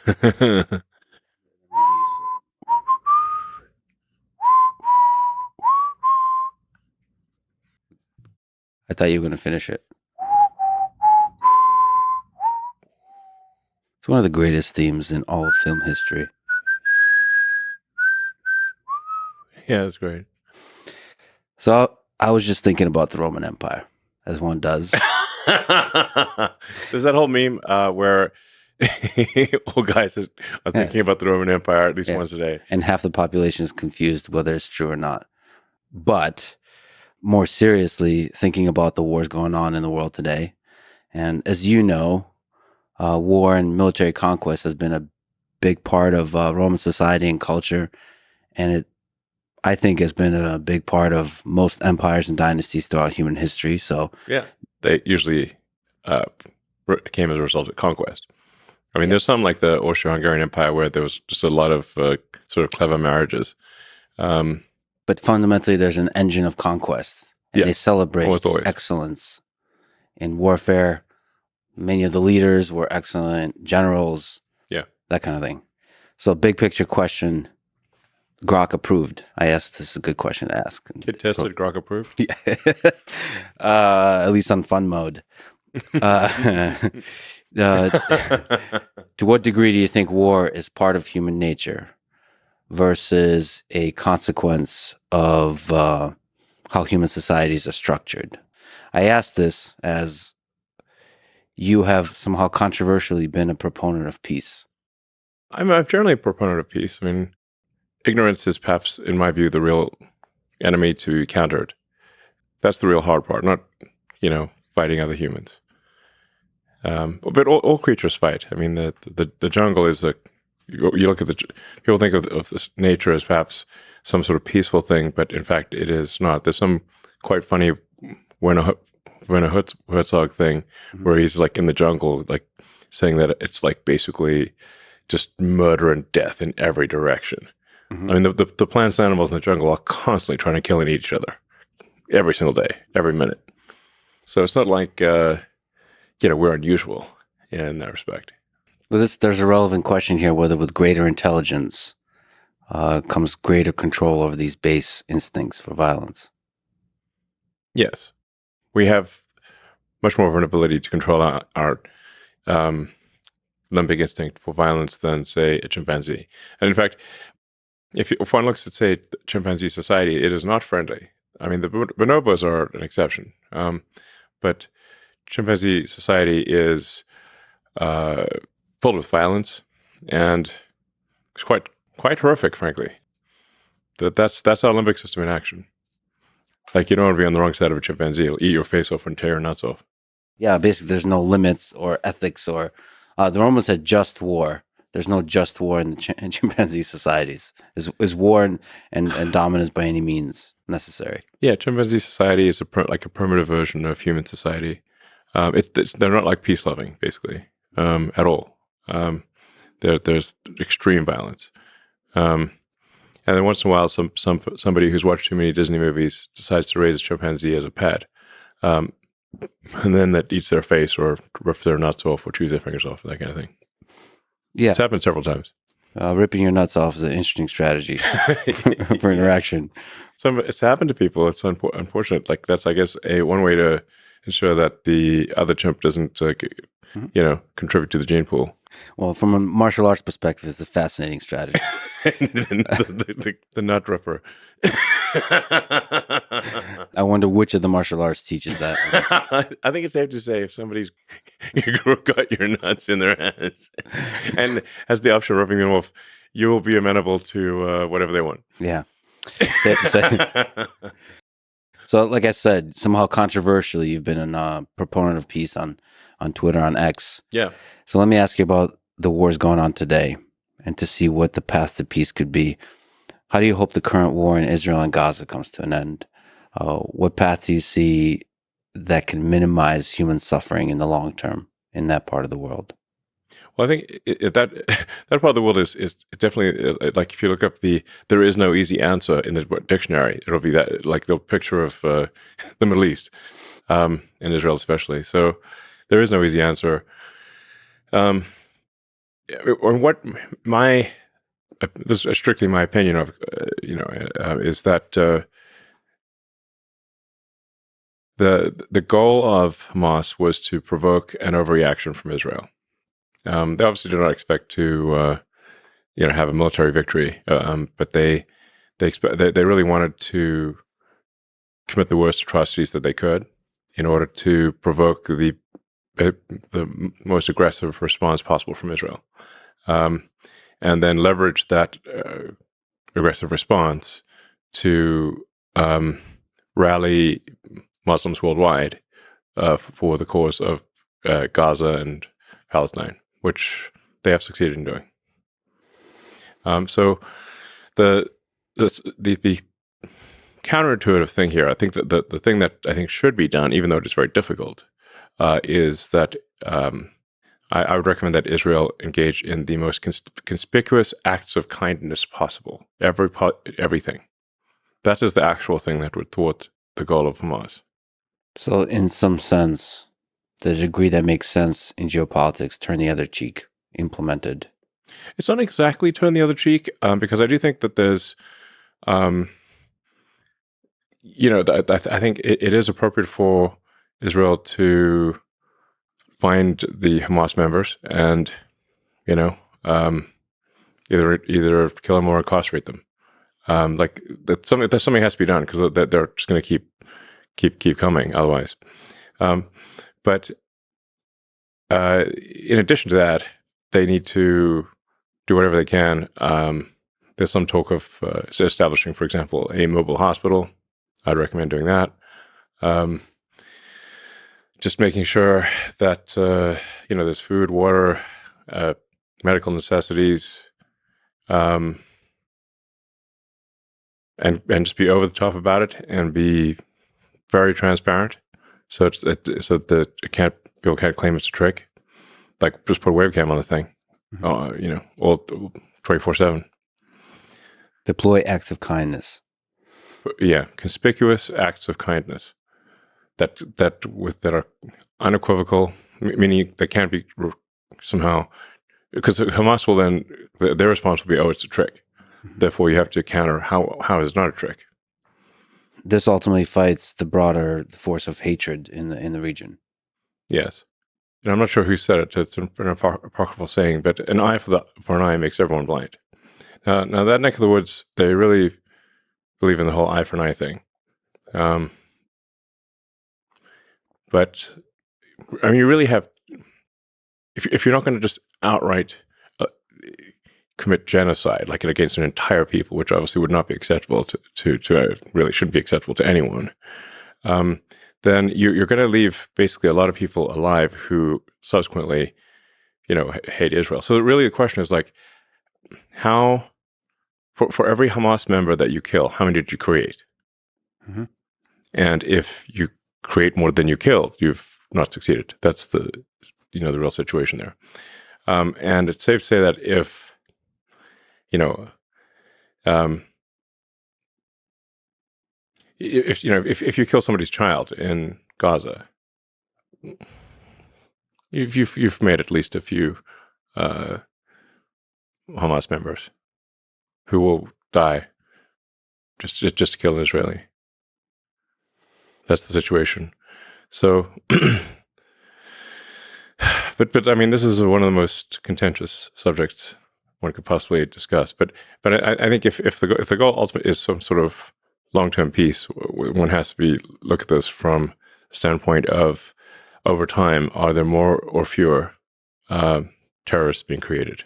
I thought you were going to finish it. It's one of the greatest themes in all of film history. Yeah, that's great. So I was just thinking about the Roman Empire, as one does. There's that whole meme where old guys are thinking about the Roman Empire at least once a day. And half the population is confused whether it's true or not. But more seriously, thinking about the wars going on in the world today. And as you know, war and military conquest has been a big part of Roman society and culture. And it, I think, has been a big part of most empires and dynasties throughout human history. So yeah, they usually came as a result of conquest. I mean, there's some like the Austro-Hungarian Empire where there was just a lot of sort of clever marriages. But fundamentally, there's an engine of conquest. And they celebrate excellence in warfare. Many of the leaders were excellent generals. Yeah. That kind of thing. So big picture question, Grok approved. I asked, this is a good question to ask. Kid tested, Grok approved? Yeah. At least on fun mode. To what degree do you think war is part of human nature versus a consequence of how human societies are structured? I ask this as you have somehow controversially been a proponent of peace. I'm generally a proponent of peace. I mean, ignorance is perhaps, in my view, the real enemy to be countered. That's the real hard part, not, fighting other humans. But all creatures fight. I mean, the jungle is you look at people think of this nature as perhaps some sort of peaceful thing, but in fact it is not. There's some quite funny Werner Herzog thing where he's like in the jungle, like saying that it's like basically just murder and death in every direction. I mean, the plants and animals in the jungle are constantly trying to kill and eat each other every single day, every minute. So it's not like we're unusual in that respect. Well, there's a relevant question here, whether with greater intelligence comes greater control over these base instincts for violence. Yes. We have much more of an ability to control our limbic instinct for violence than, say, a chimpanzee. And in fact, if one looks at, say, chimpanzee society, it is not friendly. I mean, the bonobos are an exception. But chimpanzee society is filled with violence, and it's quite horrific, frankly. That's our limbic system in action. Like, you don't want to be on the wrong side of a chimpanzee. It'll eat your face off and tear your nuts off. Yeah, basically, there's no limits or ethics or the Romans had just war. There's no just war in the in chimpanzee societies. Is war and dominance by any means necessary? Yeah, chimpanzee society is like a primitive version of human society. They're not like peace loving, basically, at all. There's extreme violence, and then once in a while, somebody who's watched too many Disney movies decides to raise a chimpanzee as a pet, and then that eats their face or rips their nuts off or chews their fingers off, that kind of thing. Yeah, it's happened several times. Ripping your nuts off is an interesting strategy for interaction. It's happened to people. It's unfortunate. Like that's, I guess, one way to ensure that the other chimp doesn't, contribute to the gene pool. Well, from a martial arts perspective, it's a fascinating strategy. the nut ripper. I wonder which of the martial arts teaches that. I think it's safe to say if somebody's got your nuts in their hands and has the option of ripping them off, you will be amenable to whatever they want. Yeah, safe to say. So, like I said, somehow controversially, you've been a proponent of peace on Twitter, on X. Yeah. So let me ask you about the wars going on today and to see what the path to peace could be. How do you hope the current war in Israel and Gaza comes to an end? What path do you see that can minimize human suffering in the long term in that part of the world? Well, I think that part of the world is definitely like if you look up there is no easy answer in the dictionary. It'll be that like the picture of the Middle East, and Israel especially. So there is no easy answer. and what my this is strictly my opinion of is that the goal of Hamas was to provoke an overreaction from Israel. They obviously did not expect to have a military victory, but they really wanted to commit the worst atrocities that they could in order to provoke the most aggressive response possible from Israel, and then leverage that aggressive response to rally Muslims worldwide for the cause of Gaza and Palestine, which they have succeeded in doing. So the counterintuitive thing here, I think that the thing that I think should be done, even though it is very difficult, is that I would recommend that Israel engage in the most conspicuous acts of kindness possible. Everything. That is the actual thing that would thwart the goal of Hamas. So in some sense, the degree that makes sense in geopolitics, turn the other cheek, implemented. It's not exactly turn the other cheek, because I do think that there's, I think it is appropriate for Israel to find the Hamas members and, either kill them or incarcerate them. That's something has to be done because they're just going to keep coming otherwise. But in addition to that, they need to do whatever they can. There's some talk of establishing, for example, a mobile hospital. I'd recommend doing that. Just making sure that there's food, water, medical necessities, and just be over the top about it and be very transparent, so that people can't claim it's a trick. Like just put a webcam on the thing, all 24/7. Deploy acts of kindness. Yeah, conspicuous acts of kindness that are unequivocal, meaning they can't be somehow, because Hamas will then their response will be, "Oh, it's a trick." Mm-hmm. Therefore, you have to counter how is it not a trick. This ultimately fights the broader force of hatred in the region. Yes, and I'm not sure who said it. It's an apocryphal saying, but an eye for an eye makes everyone blind. Now that neck of the woods, they really believe in the whole eye for an eye thing. But I mean, you really have, if you're not going to just outright commit genocide, like against an entire people, which obviously would not be acceptable to really shouldn't be acceptable to anyone, then you're going to leave basically a lot of people alive who subsequently, hate Israel. So really the question is like, how, for every Hamas member that you kill, how many did you create? Mm-hmm. And if you create more than you killed, you've not succeeded. That's the real situation there. And it's safe to say that if you kill somebody's child in Gaza, you've made at least a few Hamas members who will die just to kill an Israeli. That's the situation. So, but I mean, this is one of the most contentious subjects one could possibly discuss. But I think if the goal ultimately is some sort of long-term peace, one has to look at this from the standpoint of, over time, are there more or fewer terrorists being created?